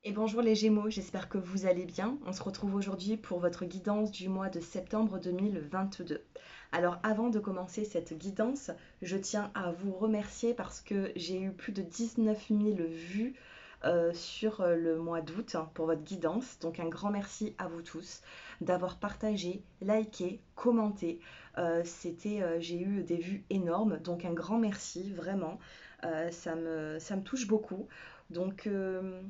Et bonjour les Gémeaux, j'espère que vous allez bien. On se retrouve aujourd'hui pour votre guidance du mois de septembre 2022. Alors avant de commencer cette guidance, je tiens à vous remercier parce que j'ai eu plus de 19 000 vues sur le mois d'août pour votre guidance. Donc un grand merci à vous tous d'avoir partagé, liké, commenté. J'ai eu des vues énormes, donc un grand merci vraiment. Ça me touche beaucoup. Donc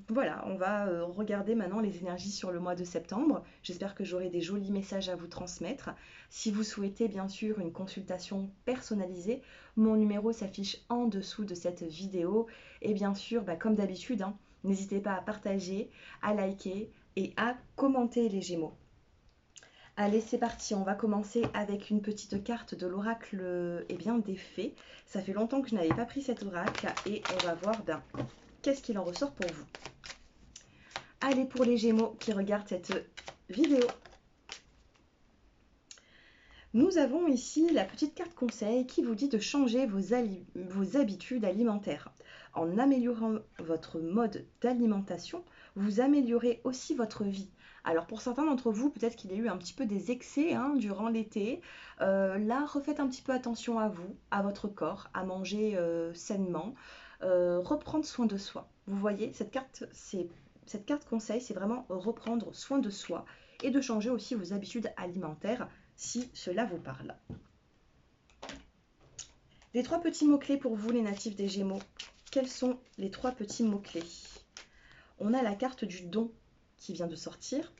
voilà, on va regarder maintenant les énergies sur le mois de septembre. J'espère que j'aurai des jolis messages à vous transmettre. Si vous souhaitez bien sûr une consultation personnalisée, mon numéro s'affiche en dessous de cette vidéo. Et bien sûr, comme d'habitude, hein, n'hésitez pas à partager, à liker et à commenter les Gémeaux. Allez, c'est parti, on va commencer avec une petite carte de l'oracle des fées. Ça fait longtemps que je n'avais pas pris cet oracle et on va voir qu'est-ce qu'il en ressort pour vous. Allez, pour les Gémeaux qui regardent cette vidéo. Nous avons ici la petite carte conseil qui vous dit de changer vos habitudes alimentaires. En améliorant votre mode d'alimentation, vous améliorez aussi votre vie. Alors pour certains d'entre vous, peut-être qu'il y a eu un petit peu des excès durant l'été. Là, refaites un petit peu attention à vous, à votre corps, à manger sainement, reprendre soin de soi. Vous voyez, cette carte conseil, c'est vraiment reprendre soin de soi et de changer aussi vos habitudes alimentaires si cela vous parle. Les trois petits mots-clés pour vous, les natifs des Gémeaux. Quels sont les trois petits mots-clés? On a la carte du don qui vient de sortir.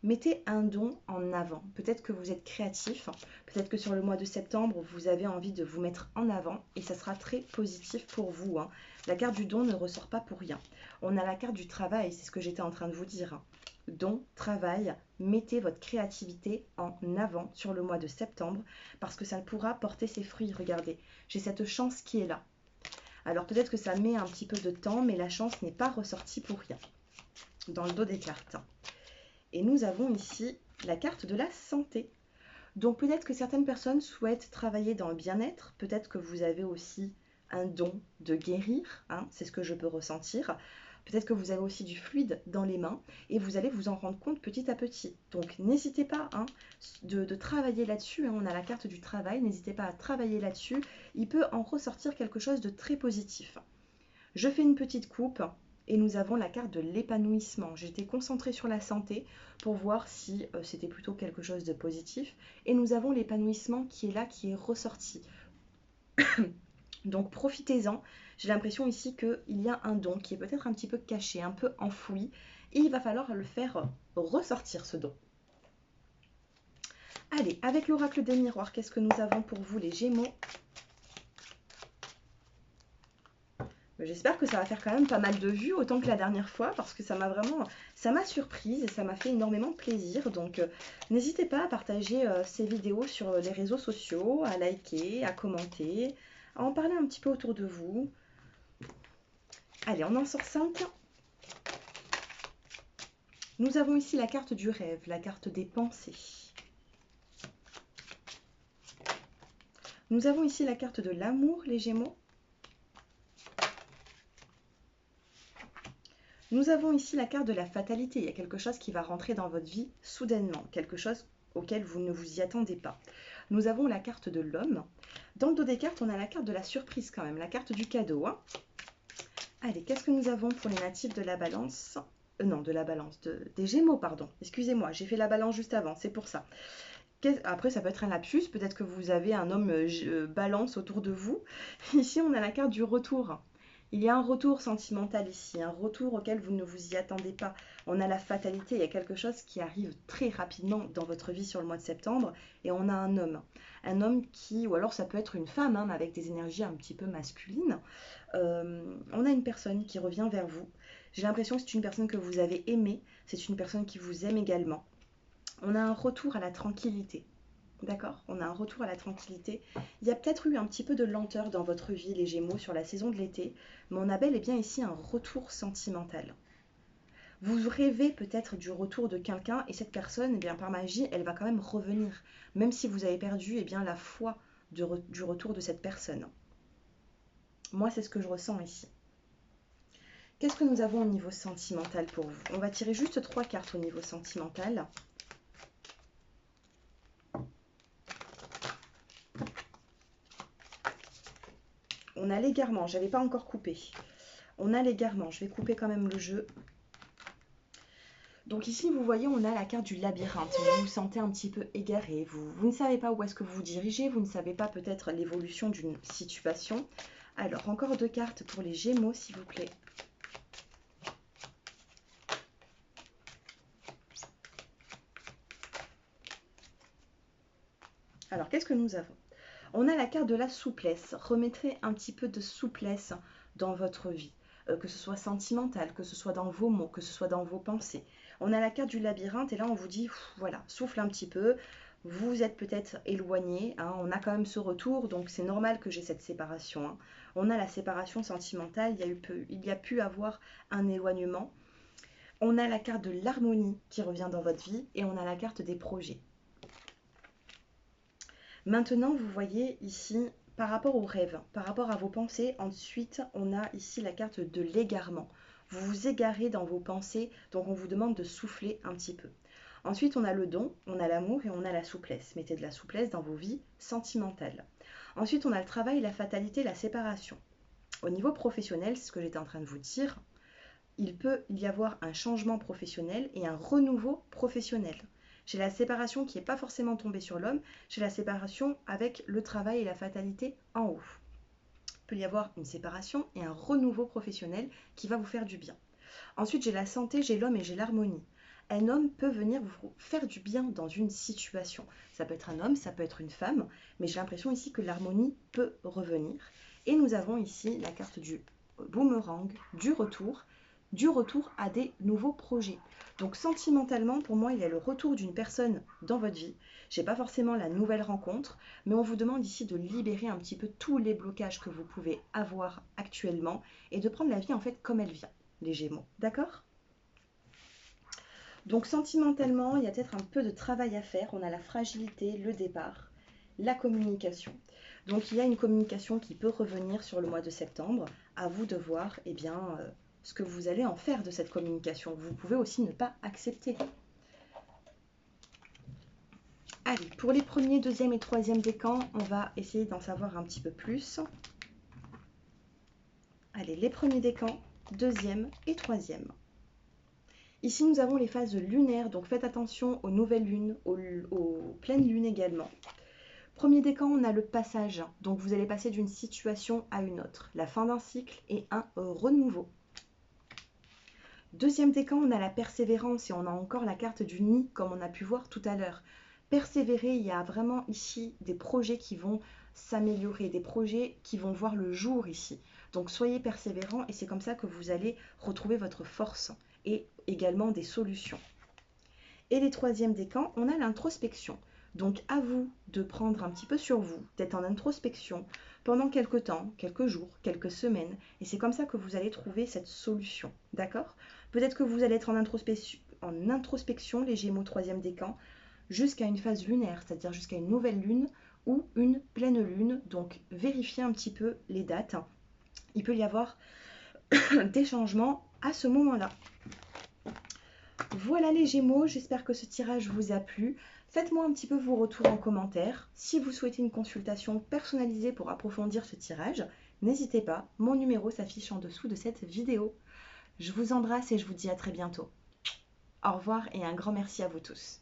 Mettez un don en avant. Peut-être que vous êtes créatif, peut-être que sur le mois de septembre, vous avez envie de vous mettre en avant et ça sera très positif pour vous. La carte du don ne ressort pas pour rien. On a la carte du travail, c'est ce que j'étais en train de vous dire. Don, travail, mettez votre créativité en avant sur le mois de septembre parce que ça pourra porter ses fruits. Regardez, j'ai cette chance qui est là. Alors peut-être que ça met un petit peu de temps, mais la chance n'est pas ressortie pour rien dans le dos des cartes. Et nous avons ici la carte de la santé. Donc peut-être que certaines personnes souhaitent travailler dans le bien-être, peut-être que vous avez aussi un don de guérir, c'est ce que je peux ressentir. Peut-être que vous avez aussi du fluide dans les mains et vous allez vous en rendre compte petit à petit. Donc n'hésitez pas de travailler là-dessus. On a la carte du travail, n'hésitez pas à travailler là-dessus. Il peut en ressortir quelque chose de très positif. Je fais une petite coupe et nous avons la carte de l'épanouissement. J'étais concentrée sur la santé pour voir si c'était plutôt quelque chose de positif. Et nous avons l'épanouissement qui est là, qui est ressorti. Donc profitez-en. J'ai l'impression ici qu'il y a un don qui est peut-être un petit peu caché, un peu enfoui. Et il va falloir le faire ressortir, ce don. Allez, avec l'oracle des miroirs, qu'est-ce que nous avons pour vous les Gémeaux? J'espère que ça va faire quand même pas mal de vues, autant que la dernière fois, parce que ça m'a surprise et ça m'a fait énormément plaisir. Donc n'hésitez pas à partager ces vidéos sur les réseaux sociaux, à liker, à commenter, à en parler un petit peu autour de vous. Allez, on en sort 5. Nous avons ici la carte du rêve, la carte des pensées. Nous avons ici la carte de l'amour, les Gémeaux. Nous avons ici la carte de la fatalité. Il y a quelque chose qui va rentrer dans votre vie soudainement, quelque chose auquel vous ne vous y attendez pas. Nous avons la carte de l'homme. Dans le dos des cartes, on a la carte de la surprise quand même, la carte du cadeau. Allez, qu'est-ce que nous avons pour les natifs de la balance? Non, de la balance, des Gémeaux, pardon. Excusez-moi, j'ai fait la balance juste avant, c'est pour ça. Après, ça peut être un lapsus, peut-être que vous avez un homme balance autour de vous. Ici, on a la carte du retour. Il y a un retour sentimental ici, un retour auquel vous ne vous y attendez pas. On a la fatalité, il y a quelque chose qui arrive très rapidement dans votre vie sur le mois de septembre et on a un homme. Un homme qui, ou alors ça peut être une femme avec des énergies un petit peu masculines. On a une personne qui revient vers vous. J'ai l'impression que c'est une personne que vous avez aimée, c'est une personne qui vous aime également. On a un retour à la tranquillité. D'accord? On a un retour à la tranquillité. Il y a peut-être eu un petit peu de lenteur dans votre vie, les Gémeaux, sur la saison de l'été, mais on a bel et bien ici un retour sentimental. Vous rêvez peut-être du retour de quelqu'un et cette personne, eh bien, par magie, elle va quand même revenir, même si vous avez perdu eh bien, la foi du retour de cette personne. Moi, c'est ce que je ressens ici. Qu'est-ce que nous avons au niveau sentimental pour vous? On va tirer juste 3 cartes au niveau sentimental. On a l'égarement, je n'avais pas encore coupé. On a l'égarement, je vais couper quand même le jeu. Donc ici, vous voyez, on a la carte du labyrinthe. Vous vous sentez un petit peu égaré. Vous ne savez pas où est-ce que vous vous dirigez. Vous ne savez pas peut-être l'évolution d'une situation. Alors, encore 2 cartes pour les Gémeaux, s'il vous plaît. Alors, qu'est-ce que nous avons? On a la carte de la souplesse. Remettrez un petit peu de souplesse dans votre vie. Que ce soit sentimental, que ce soit dans vos mots, que ce soit dans vos pensées. On a la carte du labyrinthe et là on vous dit, voilà, souffle un petit peu, vous êtes peut-être éloigné, hein, on a quand même ce retour, donc c'est normal que j'ai cette séparation. Hein. On a la séparation sentimentale, il y a pu avoir un éloignement. On a la carte de l'harmonie qui revient dans votre vie et on a la carte des projets. Maintenant, vous voyez ici, par rapport aux rêves, par rapport à vos pensées, ensuite, on a ici la carte de l'égarement. Vous vous égarez dans vos pensées, donc on vous demande de souffler un petit peu. Ensuite, on a le don, on a l'amour et on a la souplesse. Mettez de la souplesse dans vos vies sentimentales. Ensuite, on a le travail, la fatalité, la séparation. Au niveau professionnel, c'est ce que j'étais en train de vous dire, il peut y avoir un changement professionnel et un renouveau professionnel. J'ai la séparation qui n'est pas forcément tombée sur l'homme, j'ai la séparation avec le travail et la fatalité en haut. Il peut y avoir une séparation et un renouveau professionnel qui va vous faire du bien. Ensuite, j'ai la santé, j'ai l'homme et j'ai l'harmonie. Un homme peut venir vous faire du bien dans une situation. Ça peut être un homme, ça peut être une femme, mais j'ai l'impression ici que l'harmonie peut revenir. Et nous avons ici la carte du boomerang, du retour à des nouveaux projets. Donc sentimentalement, pour moi, il y a le retour d'une personne dans votre vie. Je n'ai pas forcément la nouvelle rencontre, mais on vous demande ici de libérer un petit peu tous les blocages que vous pouvez avoir actuellement et de prendre la vie en fait comme elle vient, les Gémeaux. D'accord? Donc sentimentalement, il y a peut-être un peu de travail à faire. On a la fragilité, le départ, la communication. Donc il y a une communication qui peut revenir sur le mois de septembre. À vous de voir, eh bien, ce que vous allez en faire de cette communication. Vous pouvez aussi ne pas accepter. Allez, pour les premiers, deuxième et troisième décans, on va essayer d'en savoir un petit peu plus. Allez, les premiers décans, deuxième et troisième. Ici, nous avons les phases lunaires, donc faites attention aux nouvelles lunes, aux pleines lunes également. Premier décan, on a le passage, donc vous allez passer d'une situation à une autre, la fin d'un cycle et un renouveau. Deuxième décan, on a la persévérance et on a encore la carte du nid, comme on a pu voir tout à l'heure. Persévérer, il y a vraiment ici des projets qui vont s'améliorer, des projets qui vont voir le jour ici. Donc soyez persévérants et c'est comme ça que vous allez retrouver votre force et également des solutions. Et les troisièmes décans, on a l'introspection. Donc à vous de prendre un petit peu sur vous, d'être en introspection pendant quelques temps, quelques jours, quelques semaines. Et c'est comme ça que vous allez trouver cette solution. D'accord? Peut-être que vous allez être en introspection, les Gémeaux troisième décan, jusqu'à une phase lunaire, c'est-à-dire jusqu'à une nouvelle lune ou une pleine lune. Donc vérifiez un petit peu les dates. Il peut y avoir des changements à ce moment-là. Voilà les Gémeaux, j'espère que ce tirage vous a plu. Faites-moi un petit peu vos retours en commentaire. Si vous souhaitez une consultation personnalisée pour approfondir ce tirage, n'hésitez pas, mon numéro s'affiche en dessous de cette vidéo. Je vous embrasse et je vous dis à très bientôt. Au revoir et un grand merci à vous tous.